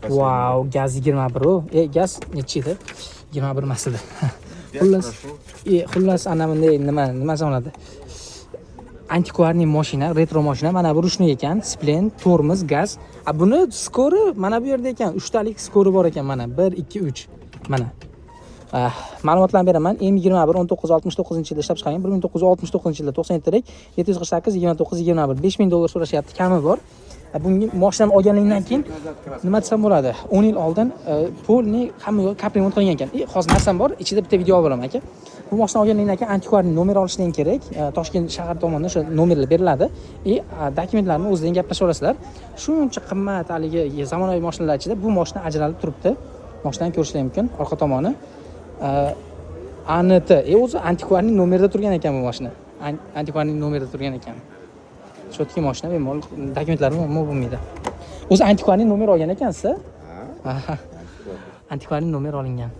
Wow, gaz 21 u. Gaz nechi edi? 21 emas edi. Xullas ana bunday nima sanaladi? Antikvarniy mashina, retro mashina. Mana bu ruchniy ekan, splen, tormoz, gaz. Buni skori mana bu yerda ekan. 3 talik skori bor ekan mana. 1 2 3. Mana. Ma'lumotlarni beraman. M21 1969-yilda ishlab chiqarilgan. 1969-yilda 97 lik, 748 29 21. $5000 so'rashyapti, kami bor. Bunga mashinani olganingdan keyin nima desam bo'ladi? 10 yil oldin polni hamma yo'l kapремонт qilingan ekan. Hozir narsam bor, ichida bitta video olaman aka. Bu mashinani olganingdan keyin antikvarniy nomer olishdan kerak. Toshkent shahar tomonidan o'sha nomerlar beriladi. Dokumentlarni o'zingizdan gaplashib olasizlar. Shuncha qimmat haligi zamonaviy mashinalar ichida bu mashina ajralib turibdi. Mashinani ko'rishlar mumkin, orqa tomoni. ANT, o'zi antikvarniy nomerda turgan ekan bu mashina. Antikvarniy nomerda turgan ekan. Chotki mashina bemalol dokumentlarim bo'lmaydi. O'zi antikvarniy nomer olgan ekansiz? Ha. Antikvarniy nomer olingan.